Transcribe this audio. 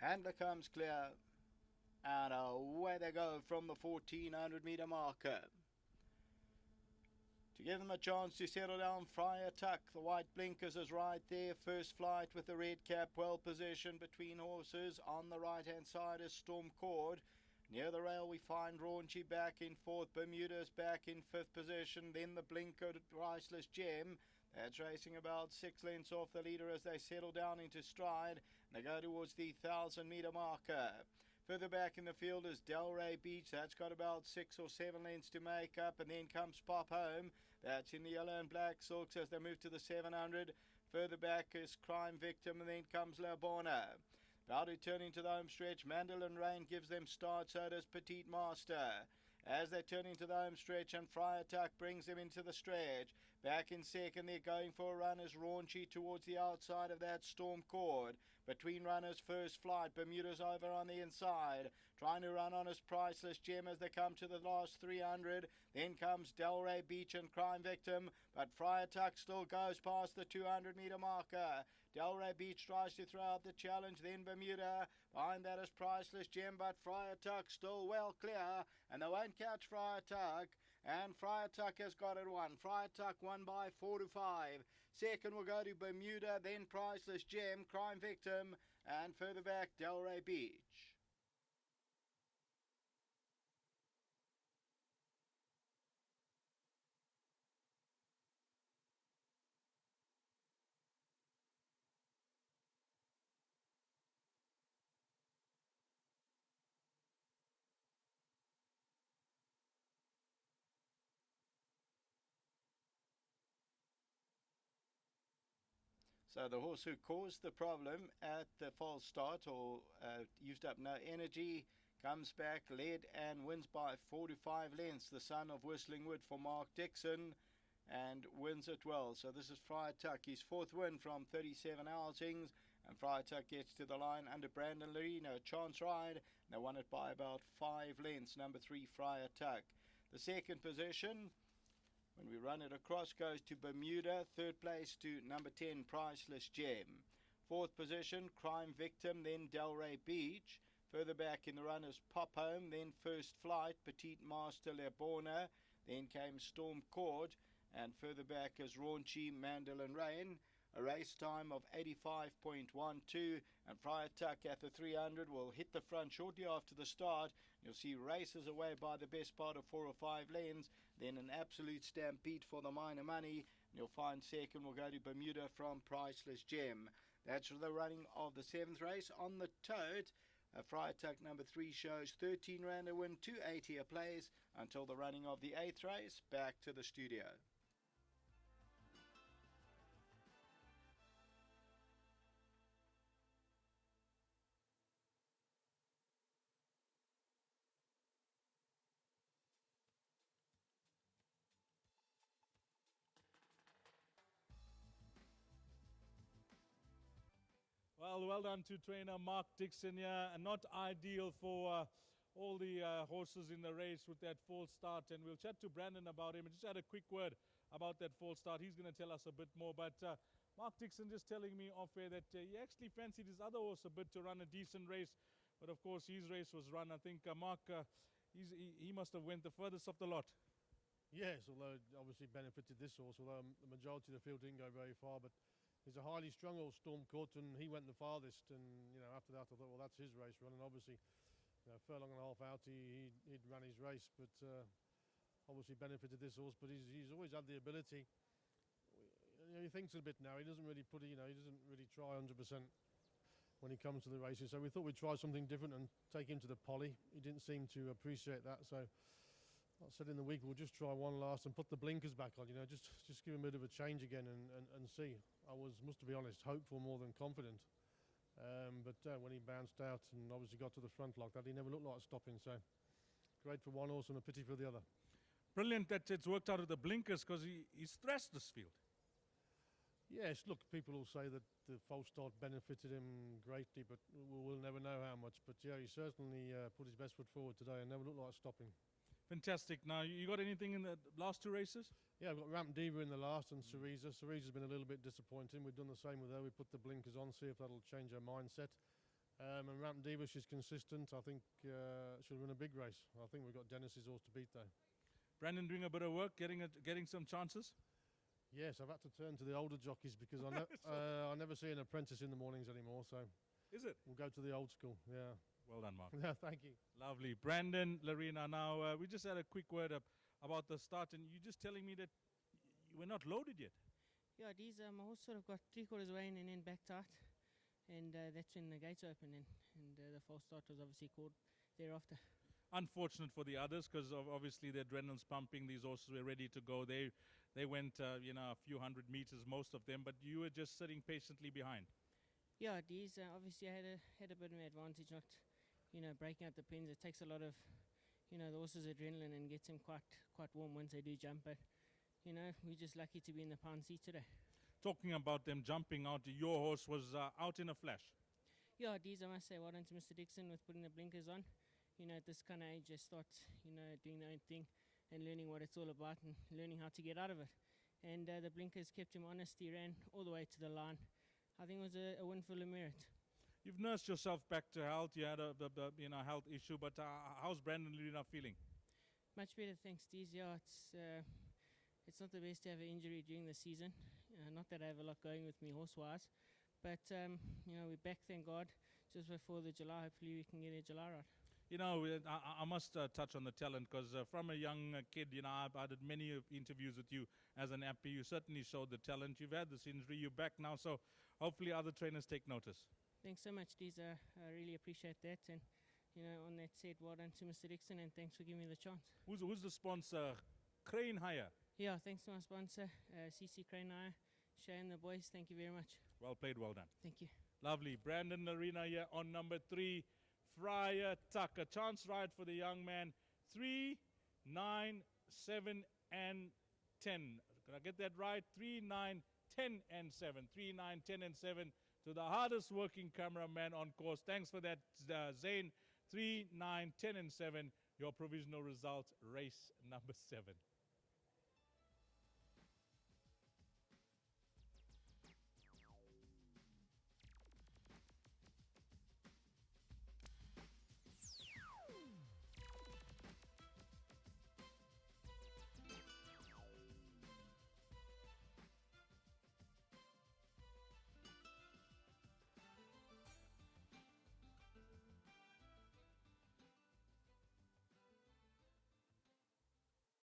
Handler comes clear, and away they go from the 1400 meter marker. To give them a chance to settle down, Friar Tuck, the white blinkers is right there. First flight with the red cap, well positioned between horses. On the right hand side is Storm Cord. Near the rail we find Raunchy back in fourth, Bermuda's back in fifth position, then the blinker Priceless Gem. That's racing about 6 lengths off the leader as they settle down into stride. And they go towards the 1000 meter marker. Further back in the field is Delray Beach. That's got about 6 or 7 lengths to make up. And then comes Pop Home. That's in the yellow and black silks as they move to the 700. Further back is Crime Victim, and then comes La Bona. About returning to the home stretch, Mandolin Rain gives them start, so does Petite Master. As they turn into the home stretch, and Friar Tuck brings them into the stretch. Back in second, they're going for a run as Raunchy towards the outside of that Storm Cord. Between runners, First Flight, Bermuda's over on the inside. Trying to run on his Priceless Gem as they come to the last 300. Then comes Delray Beach and Crime Victim, but Friar Tuck still goes past the 200 meter marker. Delray Beach tries to throw out the challenge, then Bermuda. Behind that is Priceless Gem, but Friar Tuck still well clear, and they won't catch Friar Tuck, and Friar Tuck has got it won. Friar Tuck won by 4 to 5. Second will go to Bermuda, then Priceless Gem, Crime Victim, and further back Delray Beach. So the horse who caused the problem at the false start, or used up no energy, comes back, led and wins by 4 to 5 lengths. The son of Whistling Wood for Mark Dixon, and wins it well. So this is Friar Tuck, his fourth win from 37 outings, and Friar Tuck gets to the line under Brandon Lorino. Chance Ride, and they won it by about 5 lengths. Number 3, Friar Tuck. The second position, when we run it across, goes to Bermuda. Third place to number 10, Priceless Gem. Fourth position, Crime Victim, then Delray Beach. Further back in the run is Pop Home, then First Flight, Petite Master, Le Borna. Then came Storm Cord, and further back is Raunchy, Mandolin Rain. A race time of 85.12, and Friar Tuck at the 300 will hit the front shortly after the start. You'll see races away by the best part of 4 or 5 lanes, then an absolute stampede for the minor money. And you'll find second will go to Bermuda from Priceless Gem. That's the running of the 7th race. On the tote, Friar Tuck number 3 shows 13 rand a win, 280 a place until the running of the 8th race. Back to the studio. Well done to trainer Mark Dixon here, and not ideal for all the horses in the race with that false start. And we'll chat to Brandon about him. I just had a quick word about that false start. He's going to tell us a bit more. But Mark Dixon just telling me off air that he actually fancied his other horse a bit to run a decent race. But of course, his race was run. I think Mark, he must have went the furthest of the lot. Yes, although it obviously benefited this horse, although the majority of the field didn't go very far. But he's a highly strung horse, Storm Court, and he went the farthest. And after that, I thought, well, that's his race run. And obviously, furlong and a half out, he'd run his race, but obviously benefited this horse. But he's always had the ability. He thinks a bit now. He doesn't really he doesn't really try 100% when he comes to the races. So we thought we'd try something different and take him to the poly. He didn't seem to appreciate that. So I said in the week we'll just try one last and put the blinkers back on, just give him a bit of a change again and see. I must be honest, hopeful more than confident. But when he bounced out and obviously got to the front like that, he never looked like stopping. So great for one horse and a pity for the other. Brilliant that it's worked out with the blinkers, because he's thrashed this field. Yes, look, people will say that the false start benefited him greatly, but we'll never know how much. But yeah, he certainly put his best foot forward today and never looked like stopping. Fantastic. Now, you got anything in the last 2 races? Yeah, I've got Ramp Diva in the last and Cereza. Cereza's been a little bit disappointing. We've done the same with her. We put the blinkers on, see if that'll change her mindset. And Ramp Diva, she's consistent. I think she'll win a big race. I think we've got Dennis's horse to beat though. Brandon doing a bit of work, getting some chances. Yes, I've had to turn to the older jockeys because I never see an apprentice in the mornings anymore. So Is it? we'll go to the old school. Yeah. Well done, Mark. Yeah, thank you. Lovely. Brandon, Larina, now we just had a quick word about the start, and you're just telling me that you were not loaded yet. Yeah, these my horse sort of got 3/4 way in and then backed out, and that's when the gates opened, and the false start was obviously called thereafter. Unfortunate for the others because obviously the adrenaline's pumping. These horses were ready to go. They went a few hundred meters, most of them, but you were just sitting patiently behind. Yeah, these obviously I had a bit of an advantage, not breaking out the pins. It takes a lot of the horse's adrenaline and gets them quite warm once they do jump. But we're just lucky to be in the pound seat today. Talking about them jumping out, your horse was out in a flash. Yeah, these I must say, well done to Mr. Dixon with putting the blinkers on. At this kind of age, just start doing their own thing and learning what it's all about and learning how to get out of it. And the blinkers kept him honest. He ran all the way to the line. I think it was a win for Lemerit. You've nursed yourself back to health. You had a health issue, but how's Brandon Luna feeling? Much better, thanks, Deez. Yeah, it's not the best to have an injury during the season. Not that I have a lot going with me horse-wise, but we're back, thank God. Just before the July, hopefully we can get a July right. I must touch on the talent because from a young kid, I did many interviews with you as an appy. You certainly showed the talent. You've had this injury. You're back now, so hopefully other trainers take notice. Thanks so much, Deez. I really appreciate that. And, on that said, well done to Mr. Dixon, and thanks for giving me the chance. Who's the sponsor? Crane Hire. Yeah, thanks to my sponsor, CC Crane Hire. Shay and the boys, thank you very much. Well played, well done. Thank you. Lovely. Brandon Arena here on number 3. Friar Tuck, a chance ride for the young man. 3, 9, 7, and 10. Can I get that right? 3, 9, 10, and 7. 3, 9, 10, and 7 to the hardest working cameraman on course. Thanks for that, Zane. 3, 9, 10, and 7. Your provisional result, race number 7.